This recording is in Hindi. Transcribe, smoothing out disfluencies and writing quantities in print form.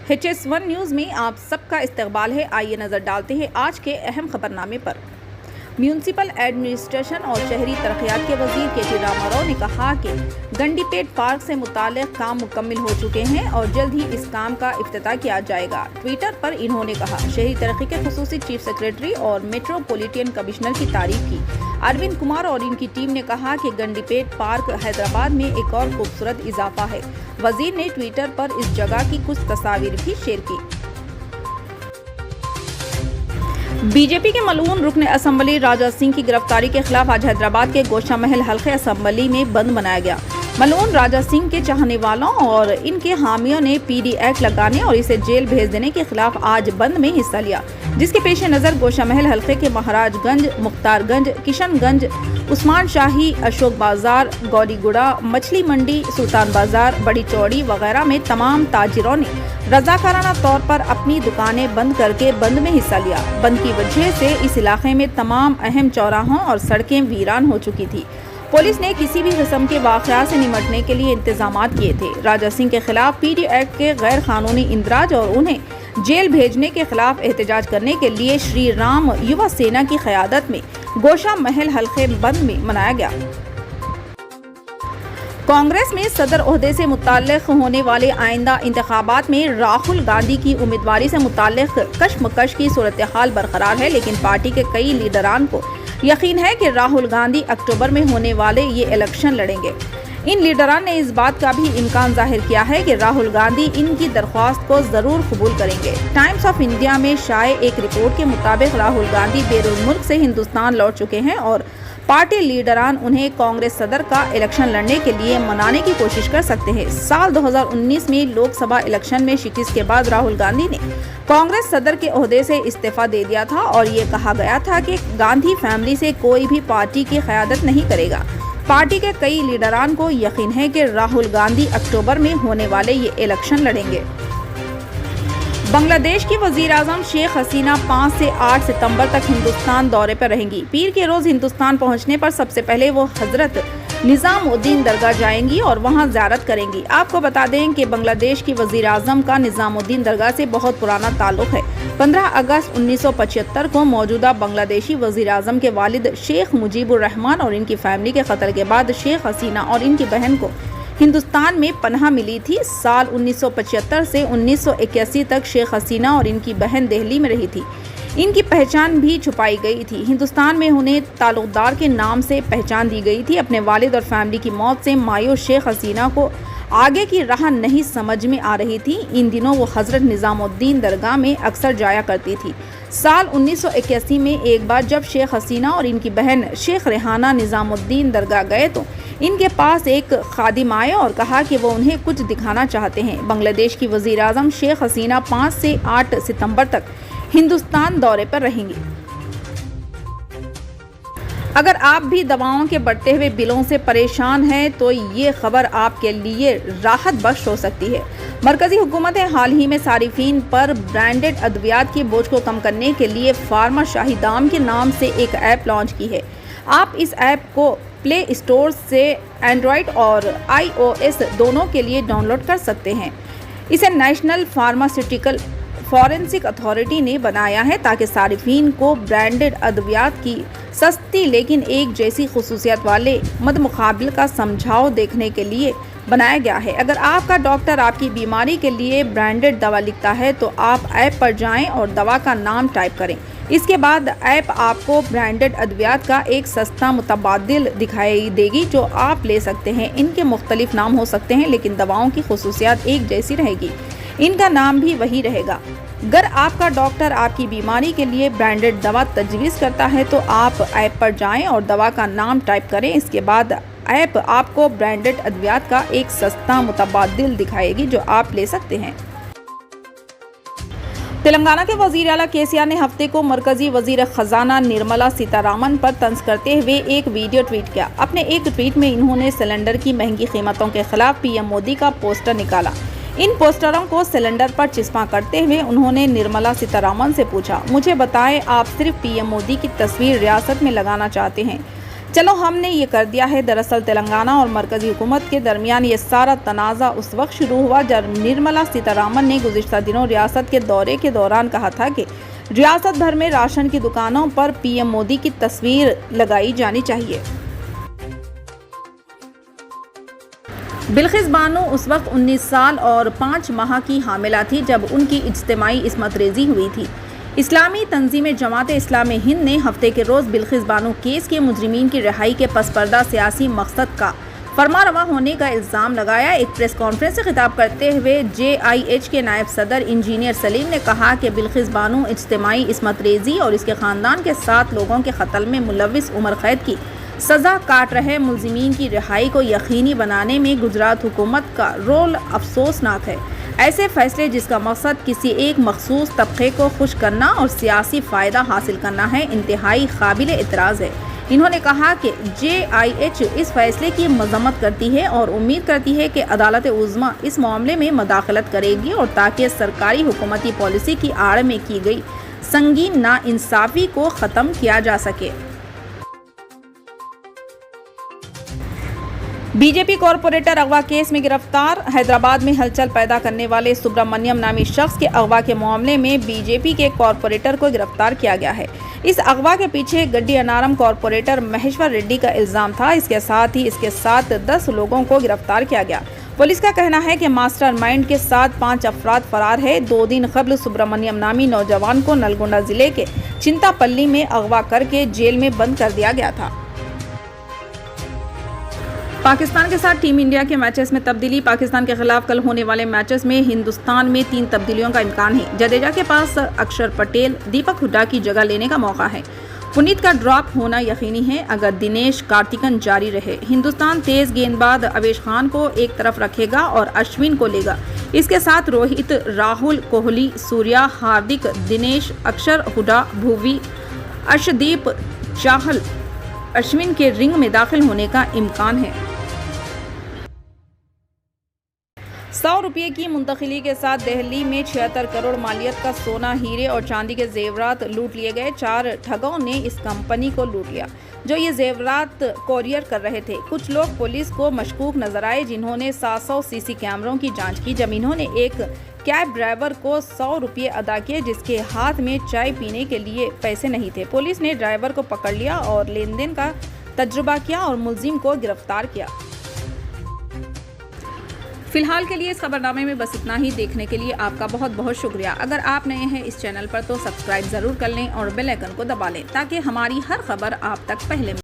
HS1 न्यूज़ में आप सबका इस्तकबाल है। आइए नज़र डालते हैं आज के अहम खबरनामे पर। म्यूनसिपल एडमिनिस्ट्रेशन और शहरी तरक्यात के वजीर KT रामाराव ने कहा कि गंडीपेट पार्क से मुताल्लिक़ काम मुकम्मल हो चुके हैं और जल्द ही इस काम का इफ्तिताह किया जाएगा। ट्विटर पर इन्होंने कहा, शहरी तरक्की के खुसूसी चीफ सेक्रेटरी और मेट्रोपॉलिटन कमिश्नर की तारीफ की। अरविंद कुमार और इनकी टीम ने कहा कि गंडीपेट पार्क हैदराबाद में एक और खूबसूरत इजाफा है। वजीर ने ट्विटर पर इस जगह की कुछ तस्वीरें भी शेयर की। बीजेपी के मलून रुकन असम्बली राजा सिंह की गिरफ्तारी के खिलाफ आज हैदराबाद के गोशा महल हल्के असम्बली में बंद मनाया गया। मलून राजा सिंह के चाहने वालों और इनके हामियों ने PD एक्ट लगाने और इसे जेल भेज देने के खिलाफ आज बंद में हिस्सा लिया, जिसके पेश नज़र गोशा महल हल्के के महाराजगंज, मुख्तारगंज, किशनगंज, उस्मान शाही, अशोक बाजार, गौरीगुड़ा, मछली मंडी, सुल्तान बाजार, बड़ी चौड़ी वगैरह में तमाम ताजिरों ने रजाकाराना तौर पर अपनी दुकानें बंद करके बंद में हिस्सा लिया। बंद की वजह से इस इलाके में तमाम अहम चौराहों और सड़कें वीरान हो चुकी थी। पुलिस ने किसी भी किस्म के वाक़यात से निमटने के लिए इंतजामात किए थे। राजा सिंह के खिलाफ PD एक्ट के गैर कानूनी इंदराज और उन्हें जेल भेजने के खिलाफ एहतजाज करने के लिए श्री राम युवा सेना की क़यादत में गोशा महल हल्के बंद में मनाया गया। कांग्रेस में सदर ओहदे से मुताल्लिक़ होने वाले आइंदा इंतखाबात में राहुल गांधी की उम्मीदवारी से मुताल्लिक़ कशमकश की सूरत हाल बरकरार है, लेकिन पार्टी के कई लीडरान को यकीन है कि राहुल गांधी अक्टूबर में होने वाले ये इलेक्शन लड़ेंगे। इन लीडरान ने इस बात का भी इम्कान जाहिर किया है कि राहुल गांधी इनकी दरख्वास्त को जरूर कबूल करेंगे। टाइम्स ऑफ इंडिया में शाये एक रिपोर्ट के मुताबिक राहुल गांधी बैरून मुल्क से हिंदुस्तान लौट चुके हैं और पार्टी लीडरान उन्हें कांग्रेस सदर का इलेक्शन लड़ने के लिए मनाने की कोशिश कर सकते हैं। साल 2019 में लोकसभा इलेक्शन में शिकस्त के बाद राहुल गांधी ने कांग्रेस सदर के ओहदे से इस्तीफा दे दिया था और ये कहा गया था कि गांधी फैमिली से कोई भी पार्टी की क़यादत नहीं करेगा। पार्टी के कई लीडरान को यकीन है कि राहुल गांधी अक्टूबर में होने वाले ये इलेक्शन लड़ेंगे। बांग्लादेश की वजीर आज़म शेख हसीना 5 से 8 सितंबर तक हिंदुस्तान दौरे पर रहेंगी। पीर के रोज़ हिंदुस्तान पहुंचने पर सबसे पहले वो हजरत निज़ामुद्दीन दरगाह जाएंगी और वहां ज़ियारत करेंगी। आपको बता दें कि बांग्लादेश की वजीर आज़म का निज़ामुद्दीन दरगाह से बहुत पुराना ताल्लुक़ है। 15 अगस्त 1975 को मौजूदा बांग्लादेशी वजीर आज़म के वालिद शेख मुजीबुर रहमान और इनकी फैमिली के कत्ल के बाद शेख हसीना और इनकी बहन को हिंदुस्तान में पनाह मिली थी। साल 1975 से 1981 तक शेख हसीना और इनकी बहन दिल्ली में रही थी। इनकी पहचान भी छुपाई गई थी। हिंदुस्तान में उन्हें ताल्लुकदार के नाम से पहचान दी गई थी। अपने वालिद और फैमिली की मौत से मायूस शेख हसीना को आगे की राह नहीं समझ में आ रही थी। इन दिनों वो हज़रत निज़ामुद्दीन दरगाह में अक्सर जाया करती थी। साल 1981 में एक बार जब शेख हसीना और इनकी बहन शेख रेहाना निज़ामुद्दीन दरगाह गए तो इनके पास एक खादिम आया और कहा कि वो उन्हें कुछ दिखाना चाहते हैं। बांग्लादेश की वज़ीर आज़म शेख हसीना 5 से 8 सितंबर तक हिंदुस्तान दौरे पर रहेंगी। अगर आप भी दवाओं के बढ़ते हुए बिलों से परेशान हैं तो ये खबर आपके लिए राहत बख्श हो सकती है। मरकज़ी हुकूमत ने हाल ही में सारिफीन पर ब्रांडेड अद्वियात के बोझ को कम करने के लिए फार्मा शाहिदाम के नाम से एक ऐप लॉन्च की है। आप इस ऐप को प्ले स्टोर से एंड्रॉयड और iOS दोनों के लिए डाउनलोड कर सकते हैं। इसे नेशनल फार्मास्यूटिकल फॉरेंसिक अथॉरिटी ने बनाया है ताकि सारिफीन को ब्रांडेड अद्वियात की सस्ती लेकिन एक जैसी खुसूसियत वाले मदमुकाबिल का समझाव देखने के लिए बनाया गया है। अगर आपका डॉक्टर आपकी बीमारी के लिए ब्रांडेड दवा लिखता है तो आप ऐप पर जाएं और दवा का नाम टाइप करें। इसके बाद ऐप आपको ब्रांडेड अद्वियात का एक सस्ता मुतबादिल दिखाई देगी जो आप ले सकते हैं। इनके मुख्तलिफ नाम हो सकते हैं लेकिन दवाओं की खुसूसियात एक जैसी रहेगी, इनका नाम भी वही रहेगा। अगर आपका डॉक्टर आपकी बीमारी के लिए ब्रांडेड दवा तजवीज़ करता है तो आप ऐप पर जाएं और दवा का नाम टाइप करें। इसके बाद ऐप आपको ब्रांडेड अद्वियात का एक सस्ता मुतबादिल दिखाएगी जो आप ले सकते हैं। तेलंगाना के वज़ीर आला KCR ने हफ्ते को मरकजी वज़ीर ख़जाना निर्मला सीतारामन पर तंज करते हुए एक वीडियो ट्वीट किया। अपने एक ट्वीट में इन्होंने सिलेंडर की महंगी कीमतों के खिलाफ PM मोदी का पोस्टर निकाला। इन पोस्टरों को सिलेंडर पर चिपका करते हुए उन्होंने निर्मला सीतारामन से पूछा, मुझे बताएं आप सिर्फ PM मोदी की तस्वीर रियासत में लगाना चाहते हैं चलो हमने ये कर दिया है। दरअसल तेलंगाना और मरकजी हुकूमत के दरमियान ये सारा तनाज़ा उस वक्त शुरू हुआ जब निर्मला सीतारामन ने गुज़िश्ता दिनों रियासत के दौरे के दौरान कहा था कि रियासत भर में राशन की दुकानों पर पीएम मोदी की तस्वीर लगाई जानी चाहिए। बिल्किस बानो उस वक्त 19 साल और 5 माह की हामिला थी जब उनकी इज्तिमाई इस्मत रेजी हुई थी। इस्लामी तंजीम जमात इस्लामी हिंद ने हफ्ते के रोज़ बिल्किस बानो केस के मुजरिमीन की रिहाई के पसपर्दा सियासी मकसद का फरमारवा होने का इल्ज़ाम लगाया। एक प्रेस कॉन्फ्रेंस से खिताब करते हुए JIH के नायब सदर इंजीनियर सलीम ने कहा कि बिल्किस बानो इज्तिमाई इस्मत रेजी और इसके ख़ानदान के 7 लोगों के कत्ल में मुलविस उम्र कैद की सज़ा काट रहे मुलजिमीन की रिहाई को यकीनी बनाने में गुजरात हुकूमत का रोल अफसोसनाक है। ऐसे फैसले जिसका मकसद किसी एक मखसूस तबके को खुश करना और सियासी फ़ायदा हासिल करना है, इंतहाई काबिल एतराज़ है। इन्होंने कहा कि JIH इस फैसले की मजम्मत करती है और उम्मीद करती है कि अदालत उज़्मा इस मामले में मदाखलत करेगी और ताकि सरकारी हुकूमती पॉलिसी की आड़ में की गई संगीन नाइंसाफ़ी को ख़त्म किया जा सके। बीजेपी कॉरपोरेटर अगवा केस में गिरफ्तार। हैदराबाद में हलचल पैदा करने वाले सुब्रमण्यम नामी शख्स के अगवा के मामले में बीजेपी के कॉरपोरेटर को गिरफ्तार किया गया है। इस अगवा के पीछे गड्डी अनारम कॉरपोरेटर महेश्वर रेड्डी का इल्ज़ाम था। इसके साथ ही इसके साथ 10 लोगों को गिरफ्तार किया गया। पुलिस का कहना है कि मास्टरमाइंड के साथ 5 अफराद फरार है। 2 दिन कबल सुब्रमण्यम नामी नौजवान को नलगोंडा जिले के चिंतापल्ली में अगवा करके जेल में बंद कर दिया गया था। पाकिस्तान के साथ टीम इंडिया के मैचेस में तब्दीली। पाकिस्तान के खिलाफ कल होने वाले मैचेस में हिंदुस्तान में 3 तब्दीलियों का इम्कान है। जडेजा के पास अक्षर पटेल, दीपक हुड्डा की जगह लेने का मौका है। पुनीत का ड्रॉप होना यकीनी है अगर दिनेश कार्तिकन जारी रहे। हिंदुस्तान तेज गेंदबाज अवेश खान को एक तरफ रखेगा और अश्विन को लेगा। इसके साथ रोहित, राहुल, कोहली, सूर्या, हार्दिक, दिनेश, अक्षर, हुड्डा, भुवी, अर्शदीप, चाहल, अश्विन के रिंग में दाखिल होने का इम्कान है। 100 रुपये की मुंतकिली के साथ दिल्ली में 76 करोड़ मालियत का सोना, हीरे और चांदी के जेवरात लूट लिए गए। 4 ठगों ने इस कंपनी को लूट लिया जो ये जेवरात कोरियर कर रहे थे। कुछ लोग पुलिस को मशकूक नजर आए जिन्होंने 700 सीसी कैमरों की जांच की। जब इन्होंने एक कैब ड्राइवर को 100 रुपये अदा किए जिसके हाथ में चाय पीने के लिए पैसे नहीं थे। पुलिस ने ड्राइवर को पकड़ लिया और लेन देन का तजुर्बा किया और मुलजिम को गिरफ्तार किया। फिलहाल के लिए इस खबरनामे में बस इतना ही। देखने के लिए आपका बहुत बहुत शुक्रिया। अगर आप नए हैं इस चैनल पर तो सब्सक्राइब ज़रूर कर लें और बेल आइकन को दबा लें ताकि हमारी हर खबर आप तक पहले